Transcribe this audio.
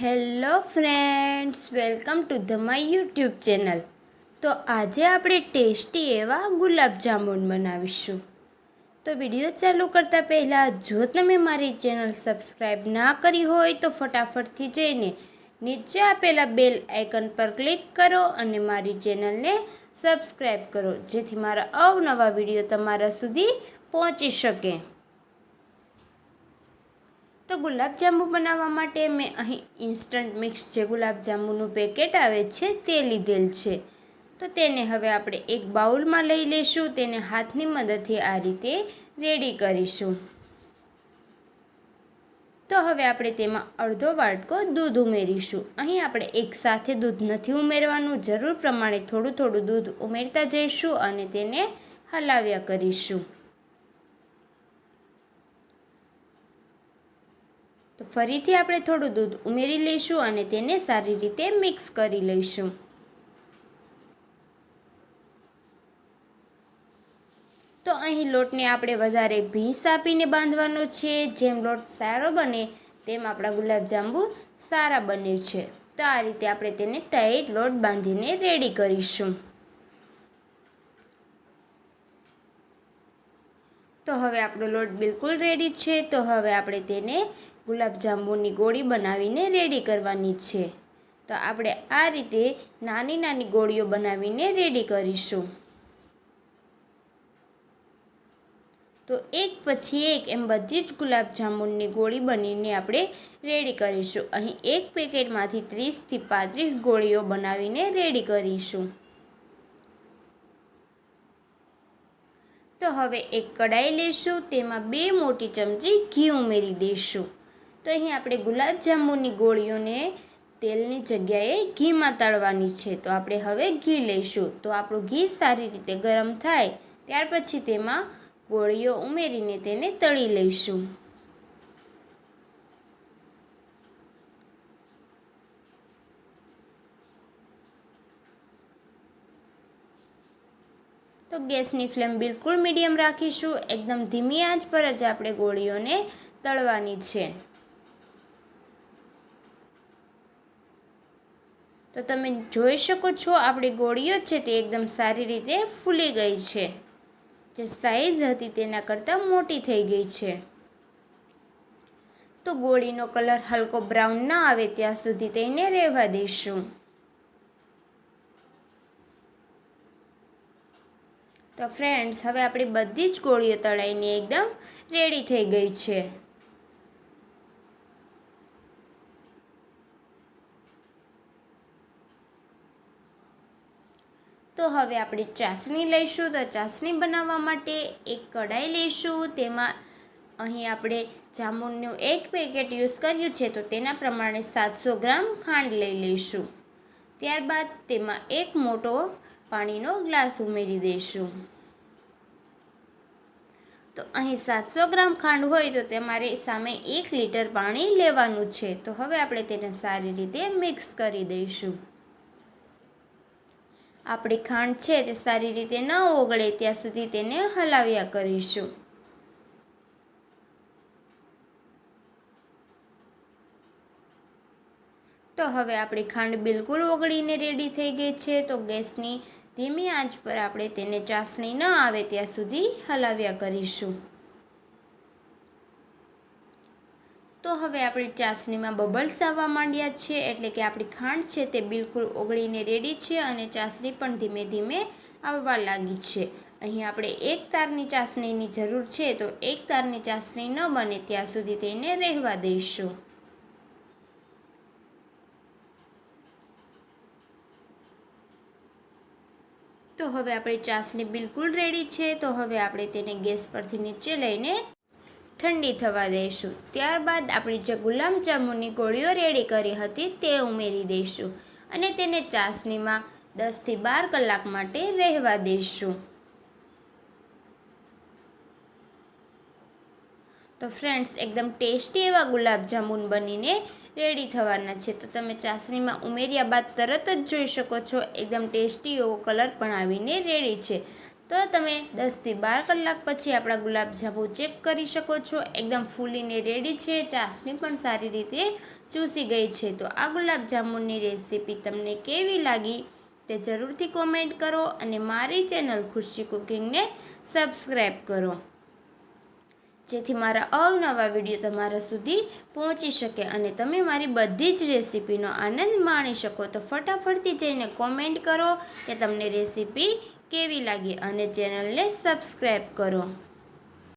Hello friends, welcome to the my YouTube channel. તો આજે આપણે ટેસ્ટી એવા ગુલાબજામુન બનાવીશું. તો વિડીયો ચાલુ કરતાં પહેલાં જો તમે મારી ચેનલ સબસ્ક્રાઈબ ના કરી હોય તો ફટાફટથી જઈને નીચે આપેલા બેલ આઇકન પર ક્લિક કરો અને મારી ચેનલને સબસ્ક્રાઈબ કરો, જેથી મારા અવનવા વિડીયો તમારા સુધી પહોંચી શકે. તો ગુલાબજાંબુ બનાવવા માટે મેં અહીં ઇન્સ્ટન્ટ મિક્સ જે ગુલાબજાંબુનું પેકેટ આવે છે તે લીધેલ છે. તો તેને હવે આપણે એક બાઉલમાં લઈ લઈશું. તેને હાથની મદદથી આ રીતે રેડી કરીશું. તો હવે આપણે તેમાં અડધો વાટકો દૂધ ઉમેરીશું. અહીં આપણે એકસાથે દૂધ નથી ઉમેરવાનું, જરૂર પ્રમાણે થોડું થોડું દૂધ ઉમેરતા જઈશું અને તેને હલાવ્યા કરીશું. તો ફરીથી આપણે થોડું દૂધ ઉમેરી લઈશું અને તેને સારી રીતે મિક્સ કરી લઈશું. તો અહીં લોટને આપણે વધારે ભીંસ આપીને બાંધવાનો છે. જેમ લોટ સારો બને તેમ આપણા ગુલાબજાંબુ સારા બને છે. તો આ રીતે આપણે તેને ટાઈટ લોટ બાંધીને રેડી કરીશું. તો હવે આપણો લોટ બિલકુલ રેડી છે. તો હવે આપણે તેને ગુલાબજાંબુની ગોળી બનાવીને રેડી કરવાની છે. તો આપણે આ રીતે નાની નાની ગોળીઓ બનાવીને રેડી કરીશું. તો એક પછી એક એમ બધી જ ગુલાબજાંબુની ગોળી બનીને આપણે રેડી કરીશું. અહીં એક પેકેટમાંથી 30થી 35 ગોળીઓ બનાવીને રેડી કરીશું. તો હવે એક કડાઈ લઈશું. તેમાં 2 મોટી ચમચી ઘી ઉમેરી દઈશું. તો અહીં આપણે ગુલાબજાંબુની ગોળીઓને તેલની જગ્યાએ ઘીમાં તળવાની છે. તો આપણે હવે ઘી લઈશું. તો આપણું ઘી સારી રીતે ગરમ થાય ત્યાર પછી તેમાં ગોળીઓ ઉમેરીને તેને તળી લઈશું. તો ગેસની ફ્લેમ બિલકુલ મીડિયમ રાખીશું. એકદમ ધીમી આંચ પર જ આપણે ગોળીઓને તળવાની છે. તો તમે જોઈ શકો છો આપણી ગોળીઓ છે તે એકદમ સારી રીતે ફૂલી ગઈ છે. જે સાઈઝ હતી તેના કરતાં મોટી થઈ ગઈ છે. તો ગોળીનો કલર હલકો બ્રાઉન ના આવે ત્યાં સુધી તેને રહેવા દઈશું. તો ફ્રેન્ડ્સ, હવે આપણી બધી જ ગોળીઓ તળાઈને એકદમ રેડી થઈ ગઈ છે. તો હવે આપણે ચાસણી લઈશું. તો ચાસણી બનાવવા માટે એક કઢાઈ લઈશું. તેમાં અહીં આપણે જામુનનું એક પેકેટ યુઝ કર્યું છે તો તેના પ્રમાણે 700 ગ્રામ ખાંડ લઈ લઈશું. ત્યારબાદ તેમાં એક મોટો પાણીનો ગ્લાસ ઉમેરી દઈશું. તો અહીં 700 ગ્રામ ખાંડ હોય તો તમારે સામે 1 લીટર પાણી લેવાનું છે. તો હવે આપણે તેને સારી રીતે મિક્સ કરી દઈશું. આપણી ખાંડ છે તે સારી રીતે ન ઓગળે ત્યાં સુધી તેને હલાવ્યા કરીશું. તો હવે આપણી ખાંડ બિલકુલ ઓગળીને રેડી થઈ ગઈ છે. તો ગેસની ધીમી આંચ પર આપણે તેને ચાસણી ન આવે ત્યાં સુધી હલાવ્યા કરીશું. તો હવે આપણી ચાસણીમાં બબલ્સ આવવા માંડ્યા છે, એટલે કે આપણી ખાંડ છે તે બિલકુલ ઓગળીને રેડી છે અને ચાસણી પણ ધીમે ધીમે આવવા લાગી છે. અહીં આપણે એક તારની ચાસણીની જરૂર છે. તો એક તારની ચાસણી ન બને ત્યાં સુધી તેને રહેવા દઈશું. તો હવે આપણી ચાસણી બિલકુલ રેડી છે. તો હવે આપણે તેને ગેસ પરથી નીચે લઈને ઠંડી થવા દઈશું. ત્યારબાદ આપણી જે ગુલાબજાંબુની ગોળીઓ રેડી કરી હતી તે ઉમેરી દઈશું અને તેને ચાસણીમાં 10થી 12 કલાક માટે રહેવા દઈશું. તો ફ્રેન્ડ્સ, એકદમ ટેસ્ટી એવા ગુલાબજાંબુન બનીને રેડી થવાના છે. તો તમે ચાસણીમાં ઉમેર્યા બાદ તરત જ જોઈ શકો છો એકદમ ટેસ્ટી એવો કલર પણ આવીને રેડી છે. તો તમે 10થી 12 કલાક પછી આપણા ગુલાબજાંબુ ચેક કરી શકો છો. એકદમ ફૂલીને રેડી છે. ચાસણી પણ સારી રીતે ચૂસી ગઈ છે. તો આ ગુલાબજાંબુની રેસીપી તમને કેવી લાગી તે જરૂરથી કોમેન્ટ કરો અને મારી ચેનલ ખુશી કુકિંગને સબસ્ક્રાઈબ કરો, જેથી મારા અવનવા વિડીયો તમારા સુધી પહોંચી શકે અને તમે મારી બધી જ રેસીપીનો આનંદ માણી શકો. તો ફટાફટથી જઈને કોમેન્ટ કરો કે તમને રેસીપી કેવી લાગી અને ચેનલને સબસ્ક્રાઈબ કરો.